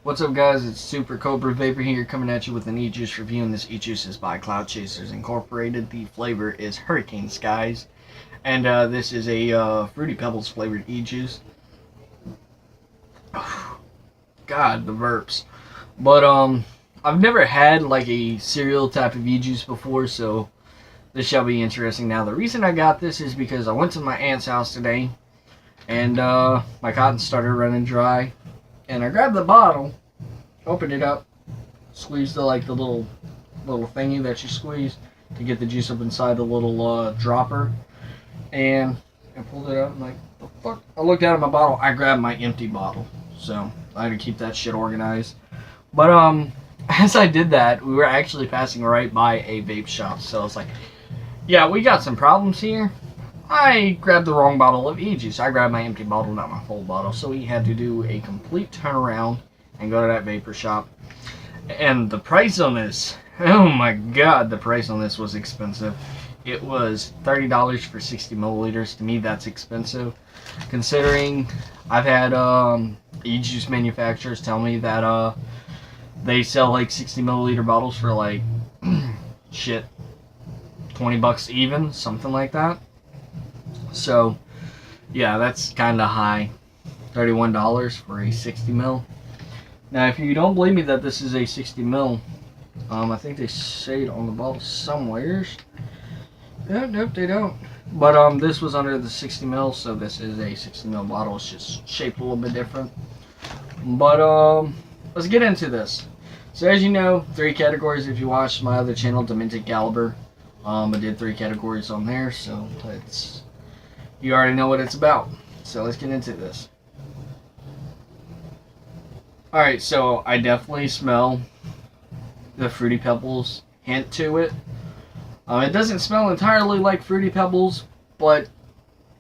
What's up, guys? It's Super Cobra Vapor here, coming at you with an Ejuice review, and this Ejuice is by Cloud Chasers Incorporated. The flavor is Hurricane Skies, and this is a Fruity Pebbles flavored Ejuice. God, the burps. But I've never had like a cereal type of Ejuice before, so this shall be interesting. Now, the reason I got this is because I went to my aunt's house today, and my cotton started running dry. And I grabbed the bottle, opened it up, squeezed the little thingy that you squeeze to get the juice up inside the little dropper, and I pulled it out. I'm like, the fuck? I looked down at my bottle. I grabbed my empty bottle, so I had to keep that shit organized. But as I did that, we were actually passing right by a vape shop, so I was like, yeah, we got some problems here. I grabbed the wrong bottle of Ejuice. I grabbed my empty bottle, not my full bottle. So we had to do a complete turnaround and go to that vapor shop. And the price on this, oh my god, the price on this was expensive. It was $30 for 60 milliliters. To me, that's expensive. Considering I've had Ejuice manufacturers tell me that they sell like 60 milliliter bottles for like, shit, 20 bucks even, something like that. So, yeah, that's kind of high. $31 for a 60 mil. Now, if you don't believe me that this is a 60 mil, I think they say it on the bottle somewhere. Nope, they don't. But this was under the 60 mil, so this is a 60 mil bottle. It's just shaped a little bit different. But let's get into this. So, as you know, 3 categories. If you watched my other channel, Demented Caliber, I did 3 categories on there. So you already know what it's about. So let's get into this. Alright, so I definitely smell the Fruity Pebbles hint to it. It doesn't smell entirely like Fruity Pebbles, but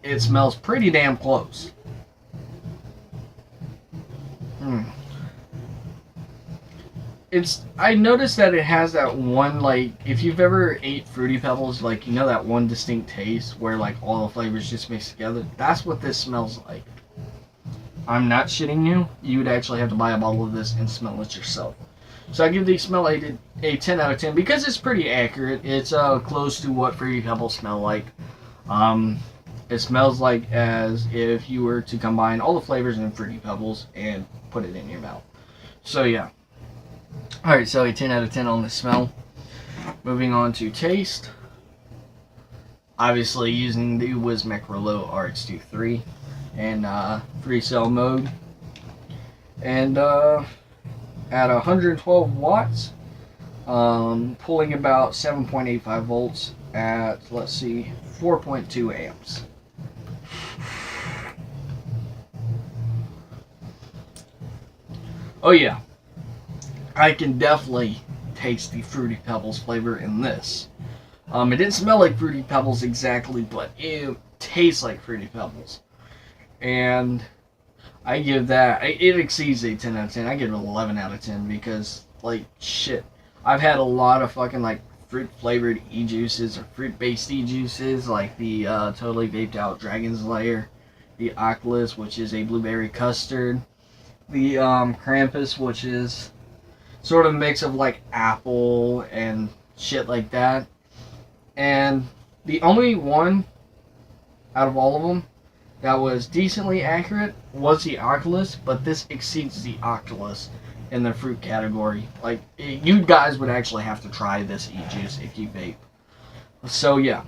it smells pretty damn close. I noticed that it has that one, like, if you've ever ate Fruity Pebbles, like, you know that one distinct taste where, like, all the flavors just mix together? That's what this smells like. I'm not shitting you. You would actually have to buy a bottle of this and smell it yourself. So I give the smell a 10 out of 10 because it's pretty accurate. It's close to what Fruity Pebbles smell like. It smells like as if you were to combine all the flavors in Fruity Pebbles and put it in your mouth. So, yeah. Alright, so a 10 out of 10 on the smell. Moving on to taste. Obviously using the Wismec Relo RX23 and free cell mode. And at 112 watts, pulling about 7.85 volts at, let's see, 4.2 amps. Oh yeah. I can definitely taste the Fruity Pebbles flavor in this. It didn't smell like Fruity Pebbles exactly, but it tastes like Fruity Pebbles. And I give that, it exceeds a 10 out of 10. I give it an 11 out of 10 because, like, shit. I've had a lot of fucking, like, fruit-flavored e-juices or fruit-based e-juices, like the totally vaped out Dragon's Lair, the Oculus, which is a blueberry custard, the Krampus, which is sort of a mix of like apple and shit like that. And the only one out of all of them that was decently accurate was the Oculus, but this exceeds the Oculus in the fruit category. Like, you guys would actually have to try this e-juice if you vape. So yeah.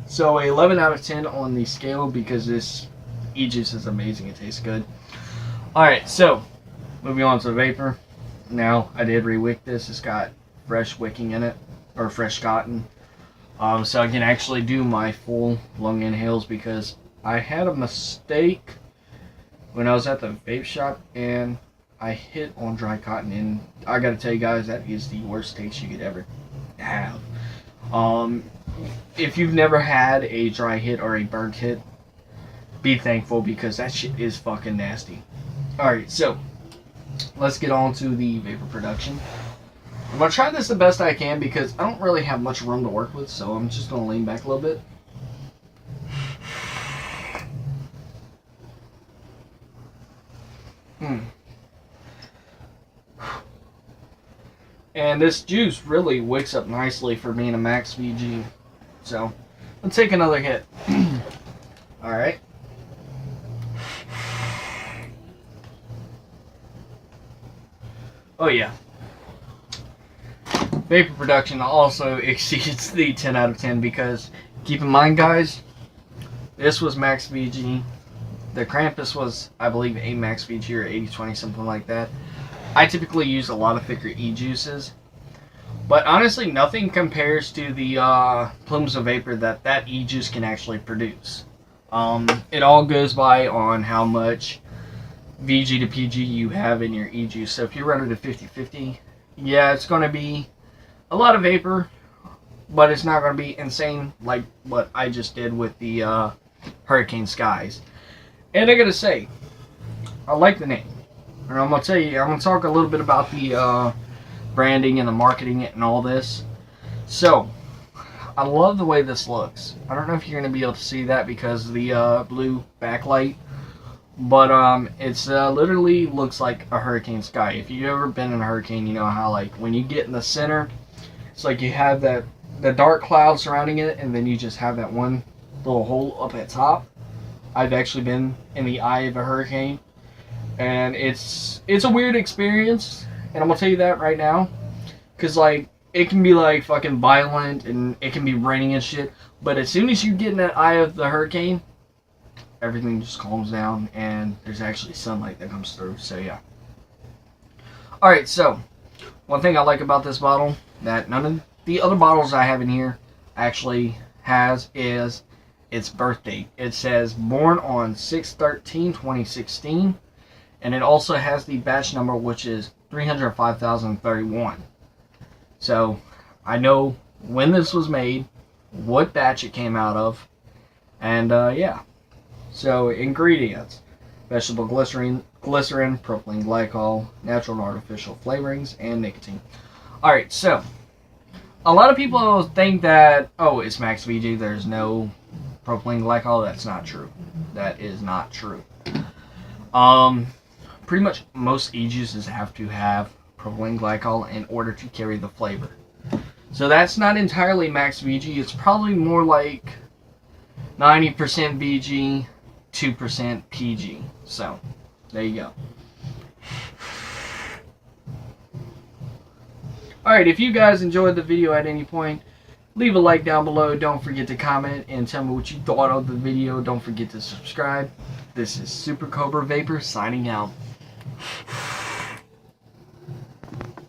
So a 11 out of 10 on the scale because this e-juice is amazing. It tastes good. Alright, so moving on to the vapor. Now, I did re-wick this. It's got fresh wicking in it, or fresh cotton. So I can actually do my full lung inhales because I had a mistake when I was at the vape shop and I hit on dry cotton, and I gotta tell you guys, that is the worst taste you could ever have. If you've never had a dry hit or a burnt hit, be thankful because that shit is fucking nasty. Alright, so let's get on to the vapor production. I'm going to try this the best I can because I don't really have much room to work with, so I'm just going to lean back a little bit. And this juice really wicks up nicely for being a max VG. So, let's take another hit. Alright. Oh yeah. Vapor production also exceeds the 10 out of 10 because, keep in mind guys, this was max VG. The Krampus was, I believe, a max VG or 80-20, something like that. I typically use a lot of thicker e-juices. But honestly, nothing compares to the plumes of vapor that e-juice can actually produce. It all goes by on how much VG to PG you have in your e-juice. So if you run it at 50-50, yeah, it's going to be a lot of vapor, but it's not going to be insane like what I just did with the Hurricane Skies. And I gotta say, I like the name. And I'm gonna tell you, I'm gonna talk a little bit about the branding and the marketing and all this. So, I love the way this looks. I don't know if you're gonna be able to see that because of the blue backlight, but it's literally looks like a hurricane sky. If you've ever been in a hurricane, you know how like when you get in the center, it's like you have the dark cloud surrounding it, and then you just have that one little hole up at top. I've actually been in the eye of a hurricane, and it's a weird experience, and I'm gonna tell you that right now, cause like it can be like fucking violent and it can be raining and shit, but as soon as you get in that eye of the hurricane, everything just calms down and there's actually sunlight that comes through. So yeah. All right, so one thing I like about this bottle that none of the other bottles I have in here actually has is its birth date. It says born on 6/13/2016, and it also has the batch number, which is 305,031. So I know when this was made, what batch it came out of, and yeah. So ingredients: vegetable glycerin, propylene glycol, natural and artificial flavorings, and nicotine. All right, so a lot of people think that, oh, it's max VG, there's no propylene glycol. That's not true. That is not true. Pretty much most e-juices have to have propylene glycol in order to carry the flavor. So that's not entirely max VG. It's probably more like 90% VG, 2% PG. So there you go. Alright, if you guys enjoyed the video at any point, leave a like down below. Don't forget to comment and tell me what you thought of the video. Don't forget to subscribe. This is Super Cobra Vapor signing out.